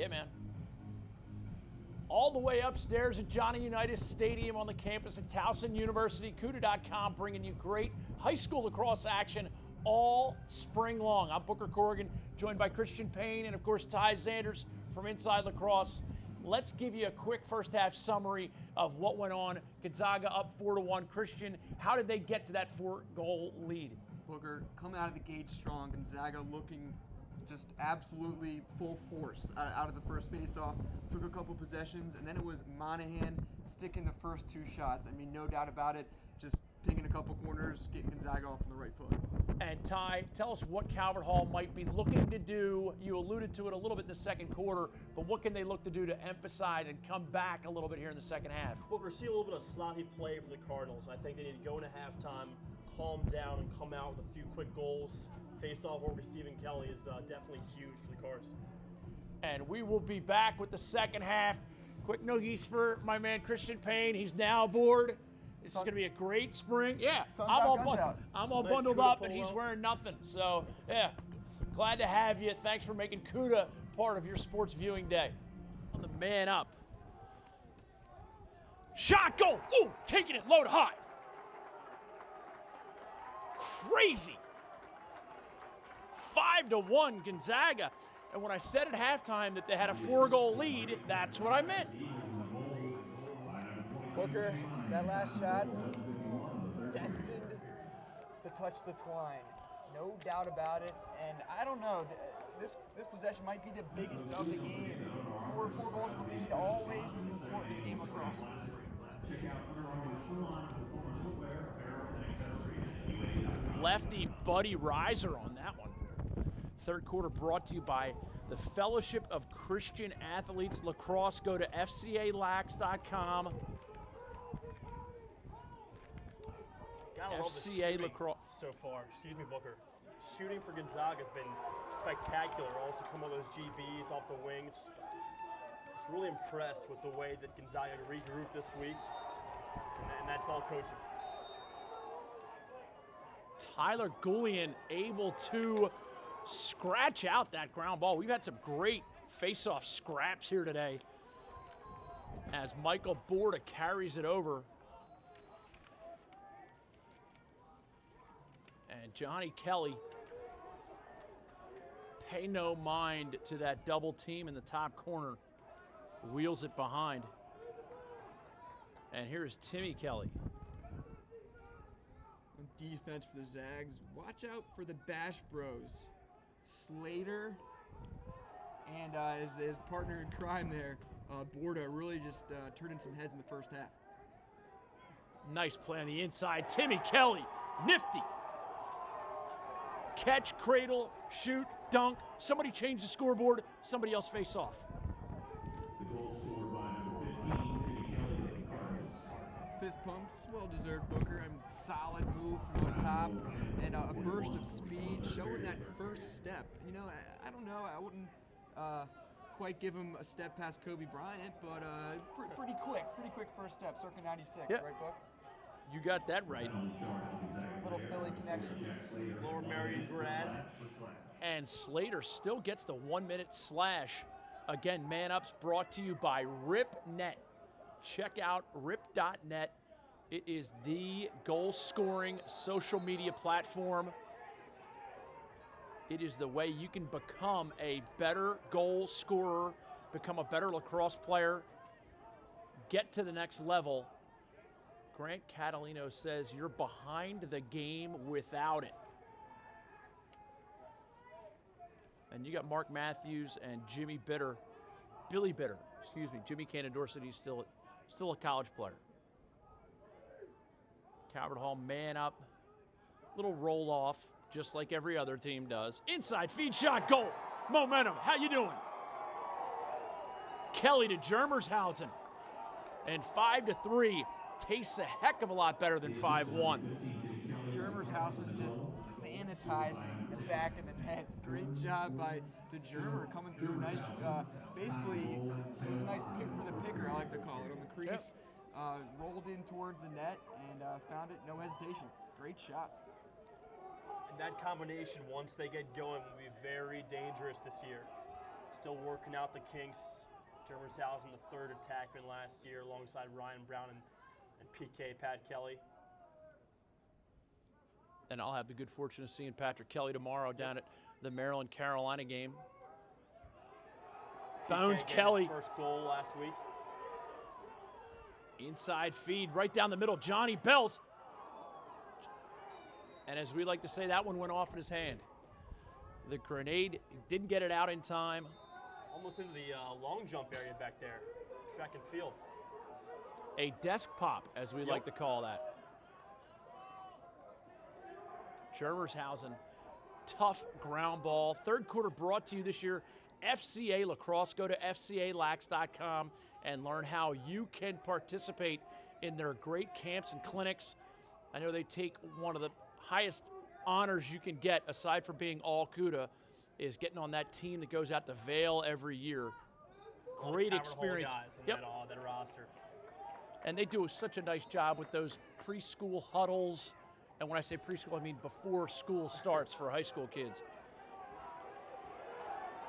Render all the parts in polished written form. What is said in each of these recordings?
Yeah, man. All the way upstairs at Johnny Unitas Stadium on the campus at Towson University, CUDA.com bringing you great high school lacrosse action all spring long. I'm Booker Corrigan, joined by Christian Payne and, of course, Ty Zanders from Inside Lacrosse. Let's give you a quick first half summary of what went on. Gonzaga up 4-1. Christian, how did they get to that 4-goal lead? Booker coming out of the gate strong. Gonzaga looking just absolutely full force out of the first face-off. Took a couple possessions, and then it was Monahan sticking the first two shots. I mean, no doubt about it. Just picking a couple corners, getting Gonzaga off on the right foot. And Ty, tell us what Calvert Hall might be looking to do. You alluded to it a little bit in the second quarter, but what can they look to do to emphasize and come back a little bit here in the second half? Booker, see a little bit of sloppy play for the Cardinals. I think they need to go into halftime, calm down, and come out with a few quick goals. Face-off work with Stephen Kelly is definitely huge for the Cards. And we will be back with the second half. Quick noogies for my man Christian Payne. He's now aboard. This is going to be a great spring. Yeah, I'm all Nice bundled CUDA up, and he's wearing nothing. So, yeah, glad to have you. Thanks for making CUDA part of your sports viewing day. On the man up. Shot, goal. Ooh, taking it low to high. Crazy. 5-1 Gonzaga. And when I said at halftime that they had a 4-goal lead, that's what I meant. Booker, that last shot, destined to touch the twine. No doubt about it. And I don't know, this possession might be the biggest of the game. Four goals of the lead, always important in the game of lacrosse. Lefty Buddy Riser on that one. Third quarter brought to you by the Fellowship of Christian Athletes Lacrosse. Go to FCALax.com. FCA Lacrosse so far. Excuse me, Booker. Shooting for Gonzaga has been spectacular. Also come with those GBs off the wings. Just really impressed with the way that Gonzaga regrouped this week, and that's all coaching. Tyler Goulian able to scratch out that ground ball. We've had some great face-off scraps here today as Michael Borda carries it over. And Johnny Kelly pay no mind to that double team in the top corner. Wheels it behind. And here's Timmy Kelly. Defense for the Zags. Watch out for the Bash Bros. Slater and his partner in crime there, Borda, really just turning some heads in the first half. Nice play on the inside. Timmy Kelly, nifty. Catch, cradle, shoot, dunk. Somebody change the scoreboard. Somebody else face off. Fist pumps, well-deserved, Booker. Solid move from up top and a burst of speed, showing that first step. You know, I don't know. I wouldn't quite give him a step past Kobe Bryant, but pretty quick first step, circa 96, yep. Right, Book? You got that right. Little Philly connection. Lower Marion grad. And Slater still gets the 1-minute slash. Again, Man Up's brought to you by RipNet. Check out rip.net. It is the goal-scoring social media platform. It is the way you can become a better goal scorer, become a better lacrosse player, get to the next level. Grant Catalino says you're behind the game without it. And you got Mark Matthews and Billy Bitter. Jimmy can't endorse it. He's still a college player. Calvert Hall man up. Little roll off, just like every other team does. Inside feed shot, goal. Momentum. How you doing? Kelly to Germershausen. And 5-3 tastes a heck of a lot better than 5-1. Germershausen just sanitizing the back of the net. Great job by the Germer coming through. Nice, basically, it was a nice pick for the picker, I like to call it, on the crease. Yep. Rolled in towards the net and found it, no hesitation. Great shot. And that combination, once they get going, will be very dangerous this year. Still working out the kinks. Germershausen, the third attackman last year, alongside Ryan Brown and PK Pat Kelly. And I'll have the good fortune of seeing Patrick Kelly tomorrow down at the Maryland-Carolina game. Bones Kelly. First goal last week. Inside feed right down the middle. Johnny Bells. And as we like to say, that one went off in his hand. The grenade didn't get it out in time. Almost into the long jump area back there. Track and field. A desk pop, as we like to call that. Germershausen, tough ground ball. Third quarter brought to you this year, FCA Lacrosse. Go to FCALax.com and learn how you can participate in their great camps and clinics. I know they take one of the highest honors you can get, aside from being all CUDA, is getting on that team that goes out to Vail every year. Great experience. Guys in that roster. And they do such a nice job with those preschool huddles. And when I say preschool, I mean before school starts for high school kids.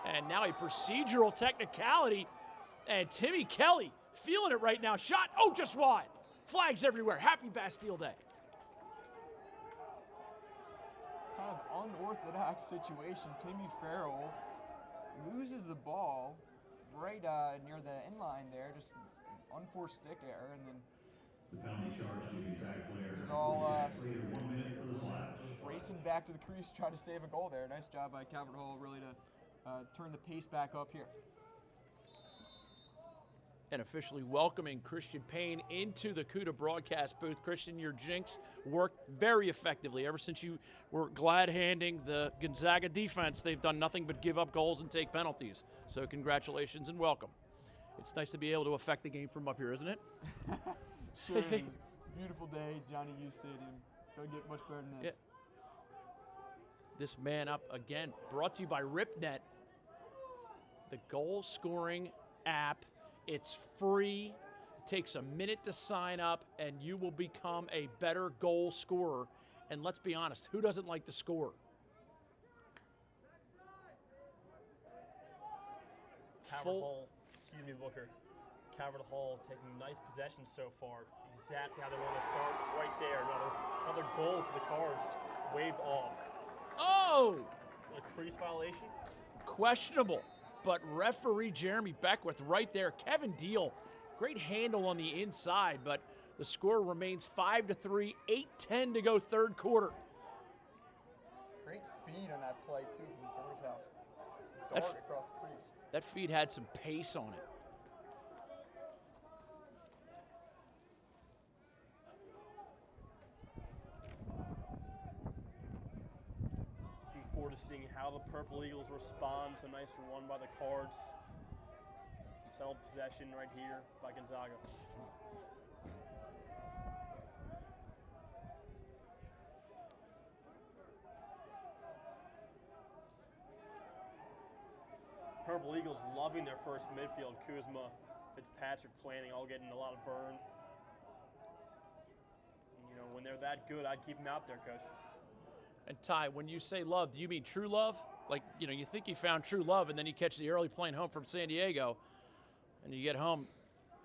And now a procedural technicality. And Timmy Kelly feeling it right now. Shot, just wide. Flags everywhere. Happy Bastille Day. Kind of unorthodox situation. Timmy Farrell loses the ball right near the end line there. Just unforced stick error, and then he's all racing back to the crease, trying to save a goal there. Nice job by Calvert Hall, really, to turn the pace back up here. And officially welcoming Christian Payne into the CUDA broadcast booth. Christian, your jinx worked very effectively. Ever since you were glad-handing the Gonzaga defense, they've done nothing but give up goals and take penalties. So congratulations and welcome. It's nice to be able to affect the game from up here, isn't it? Sure it is. Beautiful day, Johnny U Stadium. Don't get much better than this. Yeah. This man up again, brought to you by RipNet, the goal-scoring app. It's free. It takes a minute to sign up, and you will become a better goal scorer. And let's be honest, who doesn't like to score? Booker. Calvert Hall taking nice possession so far. Exactly how they want to start. Right there. Another goal for the Cards. Waved off. Oh! A crease violation? Questionable. But referee Jeremy Beckwith right there. Kevin Deal, great handle on the inside, but the score remains 5-3, 8:10 to go third quarter. Great feed on that play, too, from Germershausen. Dart across the crease. That feed had some pace on it. Looking forward to seeing how the Purple Eagles respond to a nice run by the Cards. Settled possession right here by Gonzaga. Purple Eagles loving their first midfield. Kuzma, Fitzpatrick planning, all getting a lot of burn. And, when they're that good, I'd keep them out there, Coach. And Ty, when you say love, do you mean true love? Like, you think you found true love, and then you catch the early plane home from San Diego, and you get home,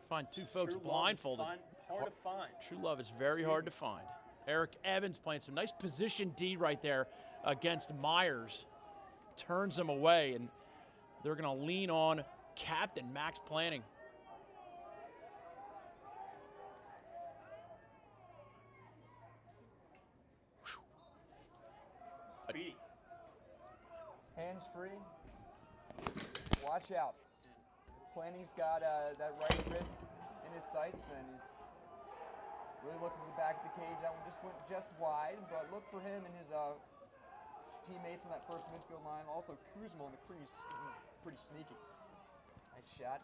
find two folks blindfolded. Hard to find. True love is very hard to find. Eric Evans playing some nice position D right there against Myers. Turns him away, and they're going to lean on Captain Max Planning. Speedy. Hands free. Watch out. Planning's got that right rib in his sights, then he's really looking for the back of the cage. That one just went just wide, but look for him and his teammates on that first midfield line. Also Kuzma on the crease, pretty sneaky. Nice shot.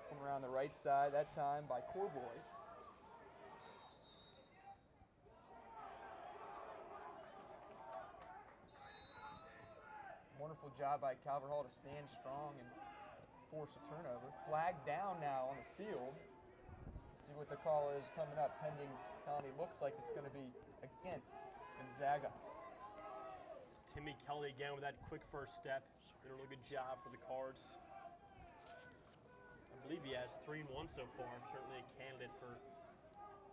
Come around the right side that time by Corboy. Wonderful job by Calvert Hall to stand strong and force a turnover. Flag down now on the field. See what the call is coming up. Pending penalty. Looks like it's going to be against Gonzaga. Timmy Kelly again with that quick first step. Did a really good job for the Cards. I believe he has 3-1 so far. Certainly a candidate for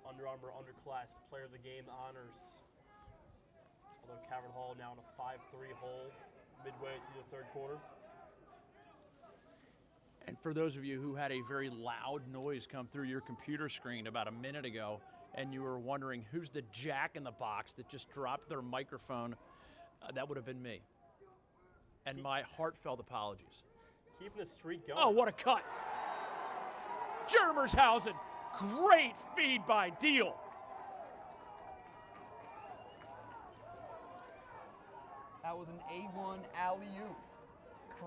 Under Armour Underclass Player of the Game honors. Although Calvert Hall now in a 5-3 hole midway through the third quarter. And for those of you who had a very loud noise come through your computer screen about a minute ago, and you were wondering who's the jack in the box that just dropped their microphone, that would have been me. And my heartfelt apologies. Keeping the streak going. Oh, what a cut. Germershausen, great feed by Deal. That was an A1 alley-oop.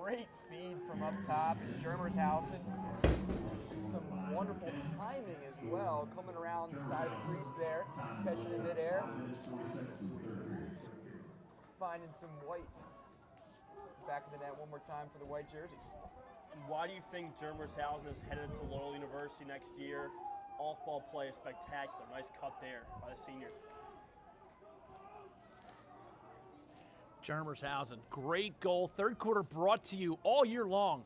Great feed from up top. Germershausen. Some wonderful timing as well, coming around the side of the crease there, catching in midair. Finding some white. Back in the net one more time for the white jerseys. And why do you think Germershausen is headed to Loyola University next year? Off-ball play is spectacular. Nice cut there by the senior. Germershausen, great goal. Third quarter brought to you all year long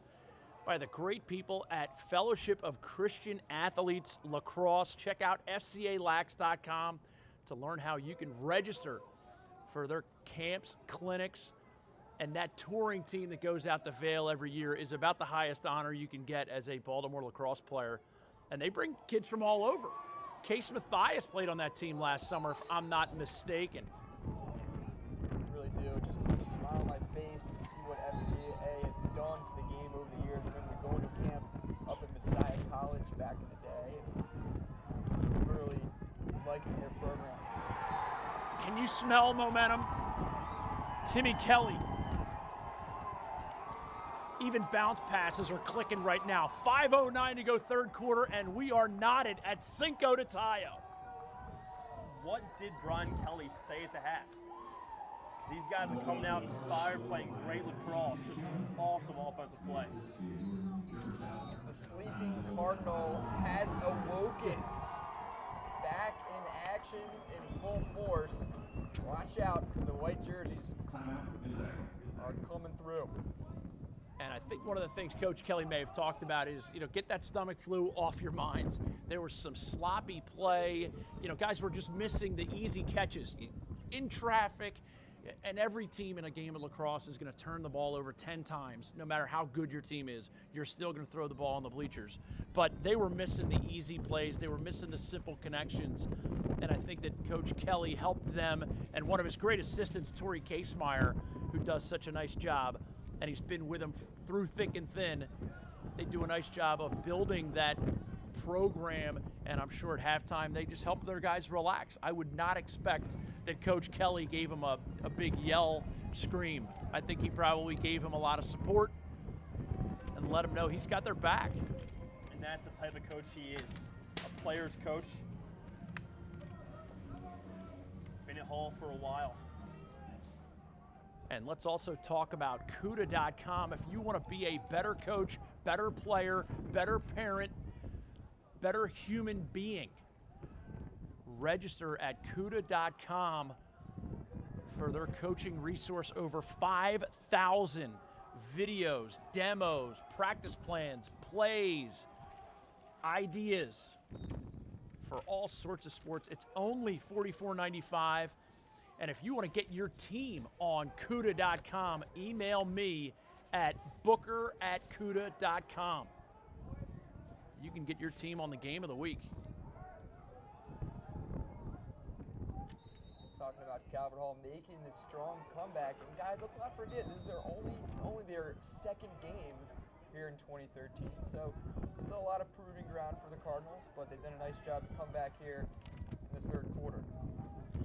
by the great people at Fellowship of Christian Athletes Lacrosse. Check out fcalax.com to learn how you can register for their camps, clinics, and that touring team that goes out to Vail every year is about the highest honor you can get as a Baltimore lacrosse player. And they bring kids from all over. Case Mathias played on that team last summer, if I'm not mistaken. Really do. It just puts a smile on my face to see what FCA has done for the game over the years. I remember going to camp up at Messiah College back in the day and really liking their program. Can you smell momentum? Timmy Kelly. Even bounce passes are clicking right now. 5:09 to go third quarter, and we are knotted at Cinco de Mayo. What did Brian Kelly say at the half? Because these guys are coming out inspired, playing great lacrosse. Just awesome offensive play. The sleeping Cardinal has awoken. Back in action in full force. Watch out, because the white jerseys are coming through. And I think one of the things Coach Kelly may have talked about is, get that stomach flu off your minds. There was some sloppy play. Guys were just missing the easy catches in traffic. And every team in a game of lacrosse is going to turn the ball over 10 times. No matter how good your team is, you're still going to throw the ball on the bleachers. But they were missing the easy plays. They were missing the simple connections. And I think that Coach Kelly helped them. And one of his great assistants, Tori Casemeyer, who does such a nice job, and he's been with them through thick and thin. They do a nice job of building that program, and I'm sure at halftime they just help their guys relax. I would not expect that Coach Kelly gave him a big yell scream. I think he probably gave him a lot of support and let him know he's got their back. And that's the type of coach he is, a player's coach. Been at Hall for a while. And let's also talk about CUDA.com. If you want to be a better coach, better player, better parent, better human being, register at CUDA.com for their coaching resource. Over 5,000 videos, demos, practice plans, plays, ideas for all sorts of sports. It's only $44.95. And if you want to get your team on CUDA.com, email me at booker@CUDA.com. You can get your team on the game of the week. Talking about Calvert Hall making this strong comeback. And guys, let's not forget, this is their only their second game here in 2013. So still a lot of proving ground for the Cardinals, but they've done a nice job to come back here in this third quarter.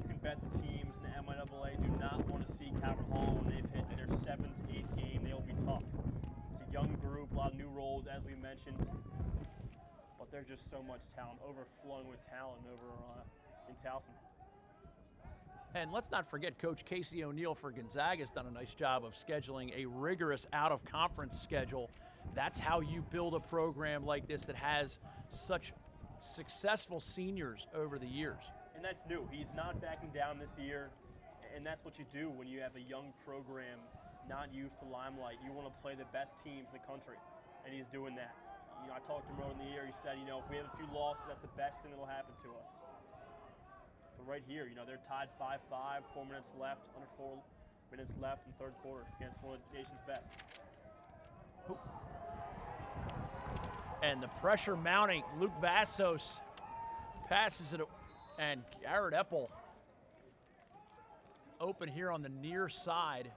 You can bet the teams in the MIAA do not want to see Calvert Hall when they've hit their 7th, 8th game. They'll be tough. It's a young group, a lot of new roles, as we mentioned. But there's just so much talent, overflowing with talent over in Towson. And let's not forget Coach Casey O'Neill for Gonzaga has done a nice job of scheduling a rigorous out-of-conference schedule. That's how you build a program like this that has such successful seniors over the years. And that's new. He's not backing down this year. And that's what you do when you have a young program not used to limelight. You want to play the best teams in the country, and he's doing that. I talked to him earlier in the year. He said, if we have a few losses, that's the best thing that'll happen to us. But right here, they're tied 5-5, 4 minutes left, under 4 minutes left in the third quarter against one of the nation's best. And the pressure mounting. Luke Vassos passes it, and Garrett Epple open here on the near side.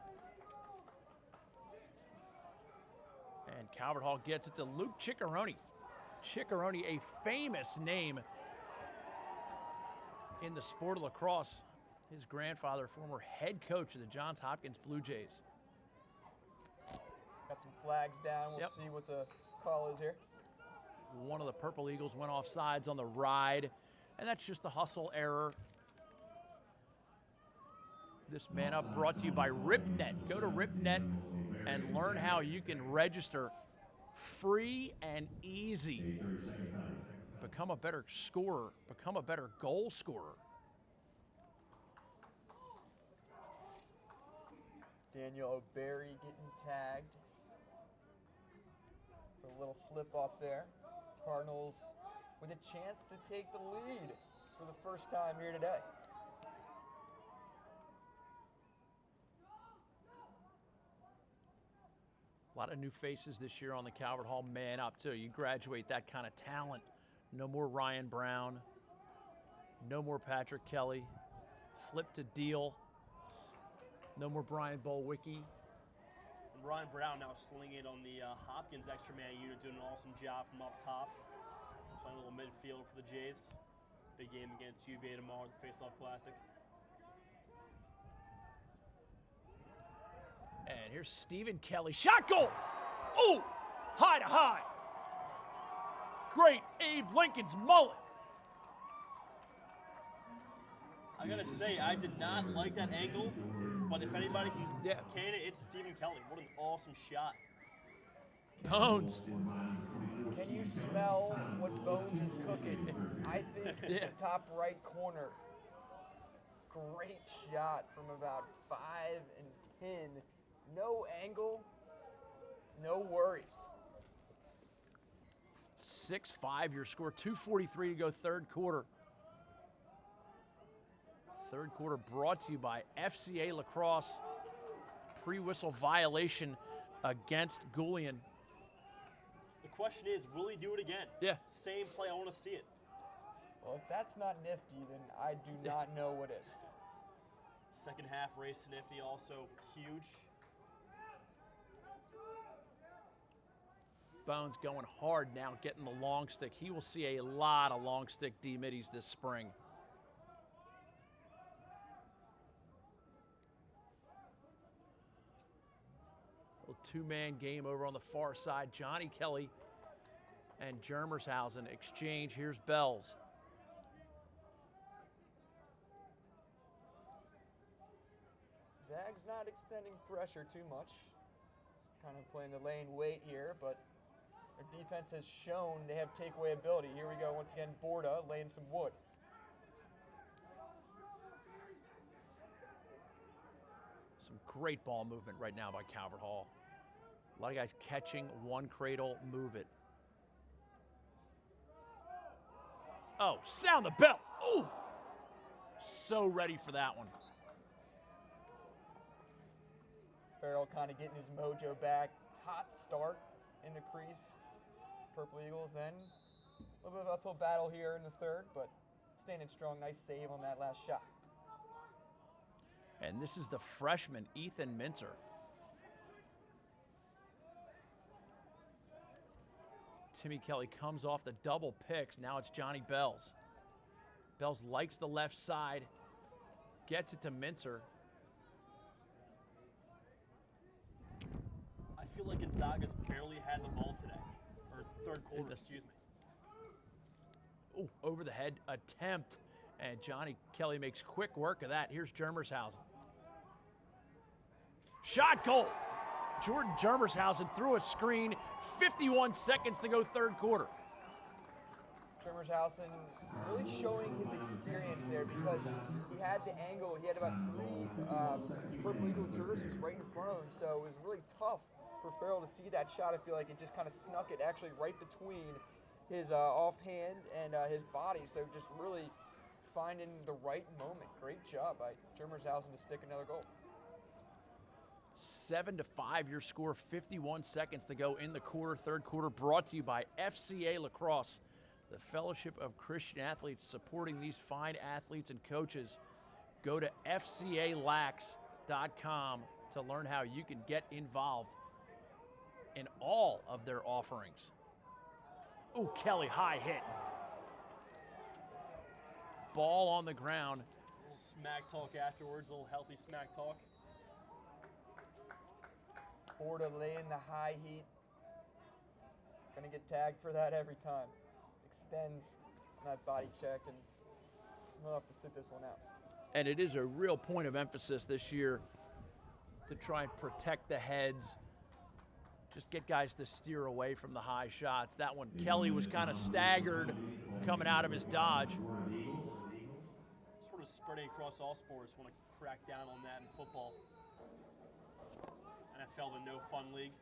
And Calvert Hall gets it to Luke Ciccarone. Ciccarone, a famous name in the sport of lacrosse. His grandfather, former head coach of the Johns Hopkins Blue Jays. Got some flags down. We'll see what the call is here. One of the Purple Eagles went off sides on the ride, and that's just a hustle error. This Man Up brought to you by RipNet. Go to RipNet and learn how you can register free and easy. Become a better scorer. Become a better goal scorer. Daniel O'Barry getting tagged for a little slip off there. Cardinals with a chance to take the lead for the first time here today. A lot of new faces this year on the Calvert Hall Man Up, too. You graduate that kind of talent. No more Ryan Brown. No more Patrick Kelly. Flip to Deal. No more Brian Bolwicki. And Ryan Brown now slinging it on the Hopkins extra man unit, doing an awesome job from up top. Playing a little midfield for the Jays. Big game against UVA tomorrow at the Face-Off Classic. And here's Stephen Kelly. Shot goal! Oh! High to high. Great Abe Lincoln's mullet. I gotta say, I did not like that angle, but if anybody can it, it's Stephen Kelly. What an awesome shot. Bones. Can you smell what Bones is cooking? I think it's the top right corner. Great shot from about 5 and 10. No angle, no worries. 6-5 your score. 2:43 to go third quarter. Third quarter brought to you by FCA Lacrosse. Pre-whistle violation against Goulian. The question is, will he do it again? Yeah. Same play, I want to see it. Well, if that's not nifty, then I do not know what is. Second half race to nifty, also huge. Bones going hard now, getting the long stick. He will see a lot of long stick D-middies this spring. Little two-man game over on the far side. Johnny Kelly and Germershausen exchange. Here's Bells. Zag's not extending pressure too much. Just kind of playing the lane wait here, but their defense has shown they have takeaway ability. Here we go once again, Borda laying some wood. Some great ball movement right now by Calvert Hall. A lot of guys catching one cradle, move it. Oh, sound the bell. Oh, so ready for that one. Farrell kind of getting his mojo back. Hot start in the crease. Purple Eagles then. A little bit of uphill battle here in the third, but standing strong. Nice save on that last shot. And this is the freshman, Ethan Mincer. Timmy Kelly comes off the double picks. Now it's Johnny Bells. Bells likes the left side. Gets it to Mincer. I feel like Gonzaga's barely had the ball today. Or third quarter, excuse me. Ooh, over the head attempt. And Johnny Kelly makes quick work of that. Here's Germershausen. Shot goal. Jordan Germershausen threw a screen. 51 seconds to go third quarter. Germershausen really showing his experience there because he had the angle. He had about 3 Purple Eagle jerseys right in front of him, so it was really tough for Farrell to see that shot. I feel like it just kind of snuck it actually right between his offhand and his body, so just really finding the right moment. Great job by Germershausen to stick another goal. 7-5 your score, 51 seconds to go in the quarter, third quarter, brought to you by FCA Lacrosse, the Fellowship of Christian Athletes, supporting these fine athletes and coaches. Go to fcalax.com to learn how you can get involved in all of their offerings. Ooh, Kelly, high hit. Ball on the ground. A little smack talk afterwards, a little healthy smack talk. Borda laying the high heat. Gonna get tagged for that every time. Extends on that body check, and we'll have to sit this one out. And it is a real point of emphasis this year to try and protect the heads. Just get guys to steer away from the high shots. That one, Kelly was kind of staggered coming out of his dodge. Sort of spreading across all sports. Want to crack down on that in football. NFL, the no fun league.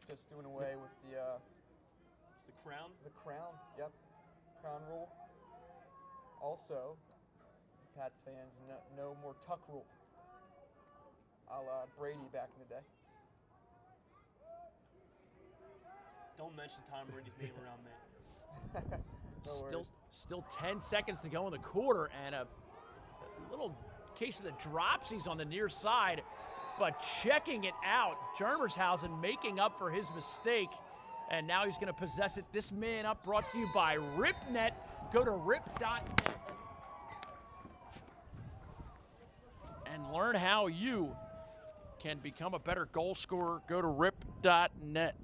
Just doing away with the It's the crown. the crown. Yep, crown rule. Also, Pats fans, no more tuck rule. A la Brady back in the day. Don't mention Tom Brady's name around there. No worries. Still 10 seconds to go in the quarter, and a little case of the dropsies on the near side, but checking it out. Germershausen making up for his mistake, and now he's going to possess it. This man up, brought to you by RipNet. Go to rip.net and learn how you can become a better goal scorer. Go to rip.net.